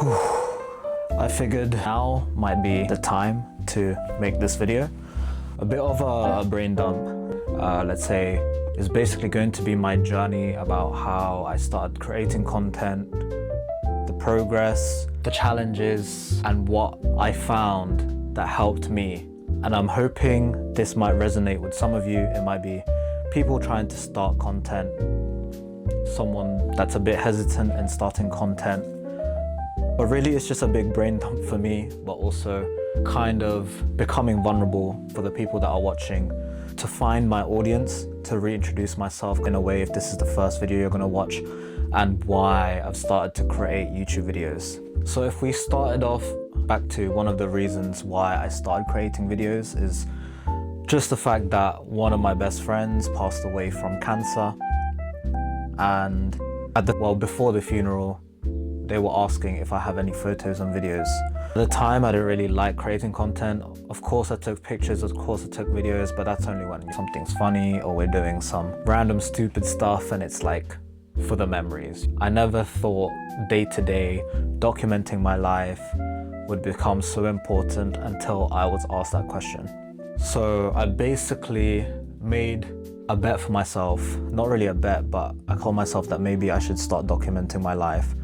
I figured now might be the time to make this video. A bit of a brain dump, let's say, is basically going to be my journey about how I started creating content, the progress, the challenges, and what I found that helped me. And I'm hoping this might resonate with some of you. It might be people trying to start content, someone that's a bit hesitant in starting content. But really it's just a big brain dump for me, but also kind of becoming vulnerable for the people that are watching, to find my audience, to reintroduce myself in a way if this is the first video you're gonna watch, and why I've started to create YouTube videos. So if we started off back to one of the reasons why I started creating videos is just the fact that one of my best friends passed away from cancer, and before the funeral they were asking if I have any photos and videos. At the time I didn't really like creating content. Of course I took pictures, of course I took videos, but that's only when something's funny or we're doing some random stupid stuff and it's like for the memories. I never thought day to day documenting my life would become so important until I was asked that question. So I basically made a bet for myself, not really a bet, but I told myself that maybe I should start documenting my life.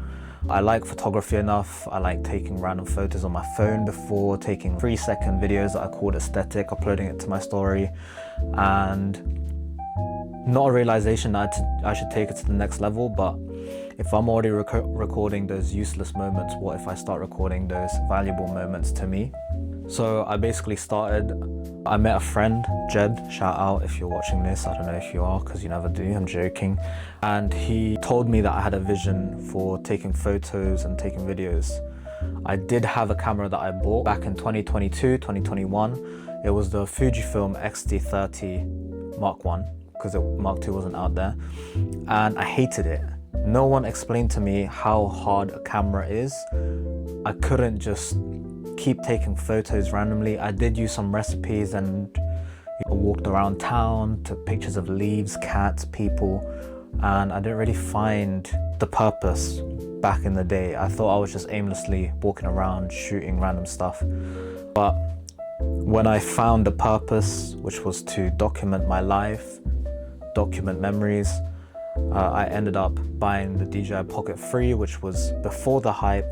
I like photography enough. I like taking random photos on my phone before, taking 3-second videos that I called aesthetic, uploading it to my story, and not a realization that I should take it to the next level, but if I'm already recording those useless moments, what if I start recording those valuable moments to me? So I basically I met a friend, Jed, shout out if you're watching this. I don't know if you are, because you never do, I'm joking. And he told me that I had a vision for taking photos and taking videos. I did have a camera that I bought back in 2022, 2021. It was the Fujifilm X-T30 Mark 1, because Mark II wasn't out there. And I hated it. No one explained to me how hard a camera is. I couldn't just keep taking photos randomly. I did use some recipes and I walked around town, took pictures of leaves, cats, people, and I didn't really find the purpose back in the day. I thought I was just aimlessly walking around shooting random stuff. But when I found the purpose, which was to document my life, document memories, I ended up buying the DJI Pocket 3, which was before the hype,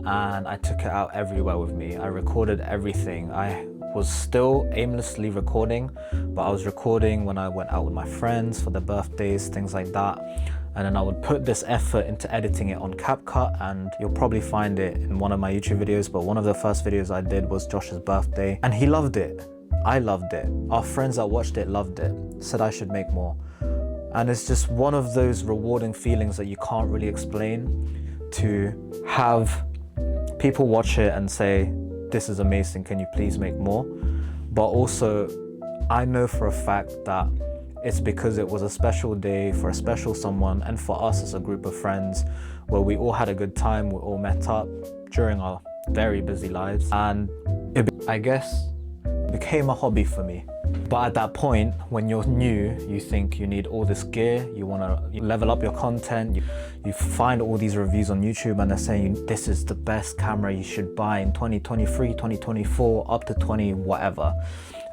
and I took it out everywhere with me. I recorded everything. I was still aimlessly recording, but I was recording when I went out with my friends for their birthdays, things like that. And then I would put this effort into editing it on CapCut, and you'll probably find it in one of my YouTube videos, but one of the first videos I did was Josh's birthday, and he loved it. I loved it. Our friends that watched it loved it, said I should make more. And it's just one of those rewarding feelings that you can't really explain, to have people watch it and say, this is amazing, can you please make more? But also, I know for a fact that it's because it was a special day for a special someone, and for us as a group of friends, where we all had a good time, we all met up during our very busy lives, and I guess it became a hobby for me. But at that point, when you're new, you think you need all this gear, you want to level up your content, you find all these reviews on YouTube and they're saying this is the best camera you should buy in 2023, 2024, up to 20 whatever.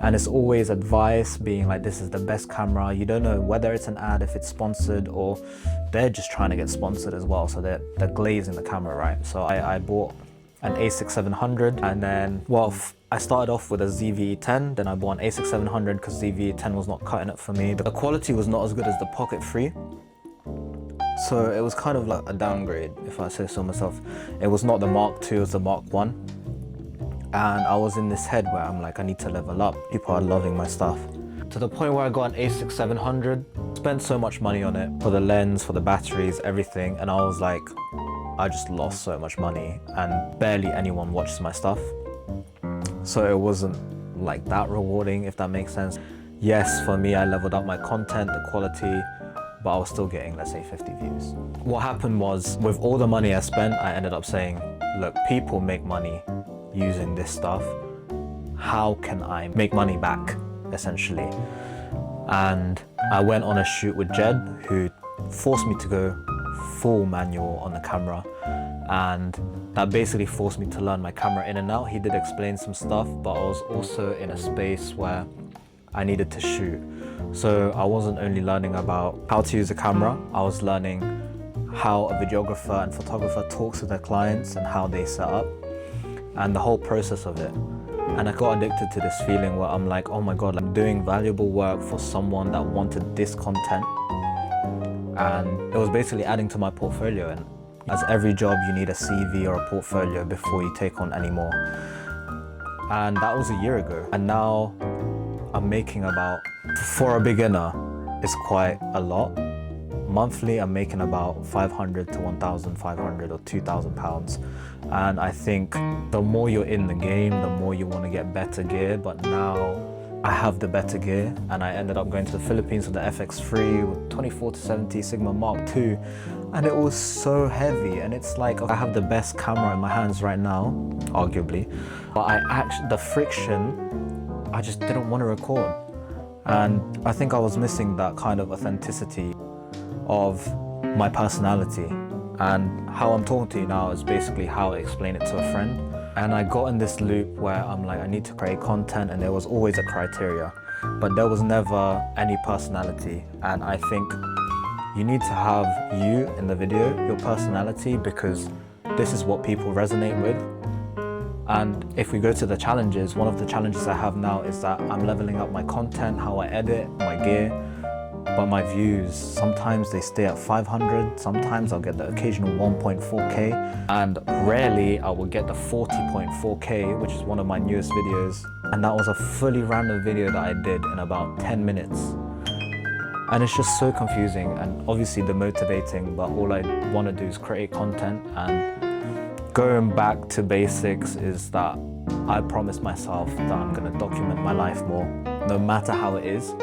And it's always advice being like, this is the best camera. You don't know whether it's an ad, if it's sponsored, or they're just trying to get sponsored as well. So they're glazing the camera, right? So I bought an A6700, and then, I started off with a ZV-E10, then I bought an A6700 because ZV-E10 was not cutting it for me. The quality was not as good as the Pocket 3. So it was kind of like a downgrade, if I say so myself. It was not the Mark II, it was the Mark 1. And I was in this head where I'm like, I need to level up. People are loving my stuff. To the point where I got an A6700, spent so much money on it, for the lens, for the batteries, everything. And I was like, I just lost so much money and barely anyone watches my stuff. So it wasn't like that rewarding, if that makes sense. Yes, for me, I leveled up my content, the quality, but I was still getting, let's say, 50 views. What happened was, with all the money I spent, I ended up saying, look, people make money using this stuff. How can I make money back, essentially? And I went on a shoot with Jed, who forced me to go full manual on the camera. and that basically forced me to learn my camera in and out. He did explain some stuff, but I was also in a space where I needed to shoot. So I wasn't only learning about how to use a camera, I was learning how a videographer and photographer talks to their clients and how they set up and the whole process of it. And I got addicted to this feeling where I'm like, oh my God, I'm doing valuable work for someone that wanted this content. And it was basically adding to my portfolio. And as every job, you need a CV or a portfolio before you take on any more. And that was a year ago. And now I'm making about, for a beginner, it's quite a lot. Monthly, I'm making about 500 to 1,500 or 2,000 pounds. And I think the more you're in the game, the more you want to get better gear. But now I have the better gear, and I ended up going to the Philippines with the FX3 with 24 to 70 Sigma Mark II. And it was so heavy, and it's like I have the best camera in my hands right now, arguably. But the friction, I just didn't want to record. And I think I was missing that kind of authenticity of my personality. And how I'm talking to you now is basically how I explain it to a friend. And I got in this loop where I'm like, I need to create content, and there was always a criteria, but there was never any personality. And I think you need to have you in the video, your personality, because this is what people resonate with. And if we go to the challenges, one of the challenges I have now is that I'm leveling up my content, how I edit, my gear, but my views, sometimes they stay at 500, sometimes I'll get the occasional 1.4K, and rarely I will get the 40.4K, which is one of my newest videos. And that was a fully random video that I did in about 10 minutes. And it's just so confusing and obviously demotivating, but all I want to do is create content. And going back to basics is that I promised myself that I'm going to document my life more, no matter how it is.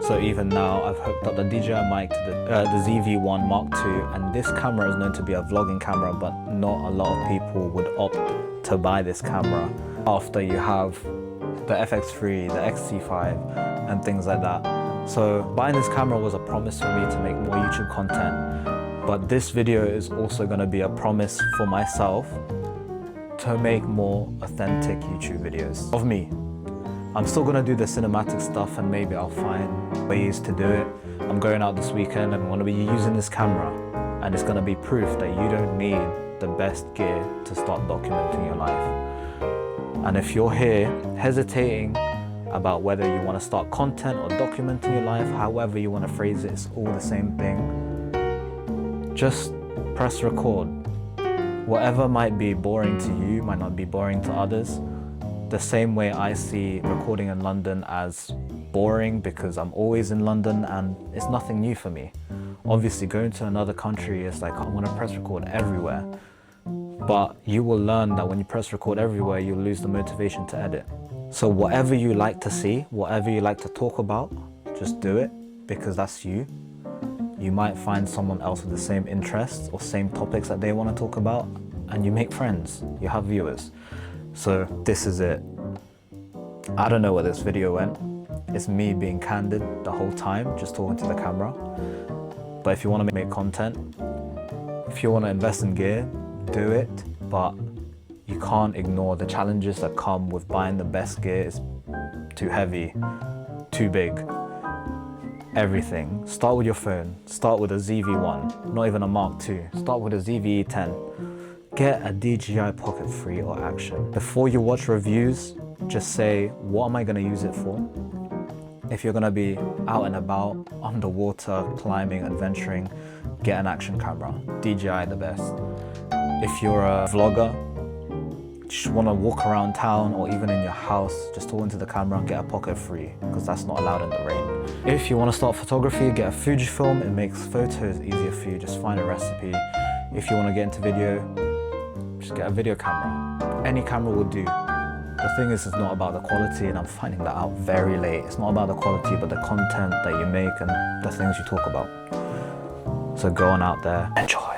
So even now, I've hooked up the DJI mic to the ZV-E10 Mark II, and this camera is known to be a vlogging camera, but not a lot of people would opt to buy this camera after you have the FX3, the XT5, and things like that. So buying this camera was a promise for me to make more YouTube content, but this video is also going to be a promise for myself to make more authentic YouTube videos of me. I'm still gonna do the cinematic stuff, and maybe I'll find ways to do it. I'm going out this weekend and I'm gonna be using this camera, and it's gonna be proof that you don't need the best gear to start documenting your life. And if you're here hesitating about whether you wanna start content or documenting your life, however you wanna phrase it, it's all the same thing. Just press record. Whatever might be boring to you might not be boring to others. The same way I see recording in London as boring because I'm always in London and it's nothing new for me. Obviously going to another country is like, I want to press record everywhere. But you will learn that when you press record everywhere, you'll lose the motivation to edit. So whatever you like to see, whatever you like to talk about, just do it, because that's you. You might find someone else with the same interests or same topics that they want to talk about, and you make friends, you have viewers. So this is it. I don't know where this video went. It's me being candid the whole time, just talking to the camera. But if you want to make content, if you want to invest in gear, do it. But you can't ignore the challenges that come with buying the best gear. It's too heavy, too big, everything. Start with your phone. Start with a ZV-1, not even a Mark II. Start with a ZV-E10. Get a DJI Pocket 3 or Action. Before you watch reviews, just say, what am I going to use it for? If you're going to be out and about, underwater, climbing, adventuring, get an action camera. DJI the best. If you're a vlogger, just want to walk around town or even in your house, just talking to the camera, get a Pocket 3, because that's not allowed in the rain. If you want to start photography, get a Fujifilm. It makes photos easier for you. Just find a recipe. If you want to get into video, just get a video camera. Any camera will do. The thing is, it's not about the quality, and I'm finding that out very late. It's not about the quality, but the content that you make and the things you talk about. So go on out there, enjoy.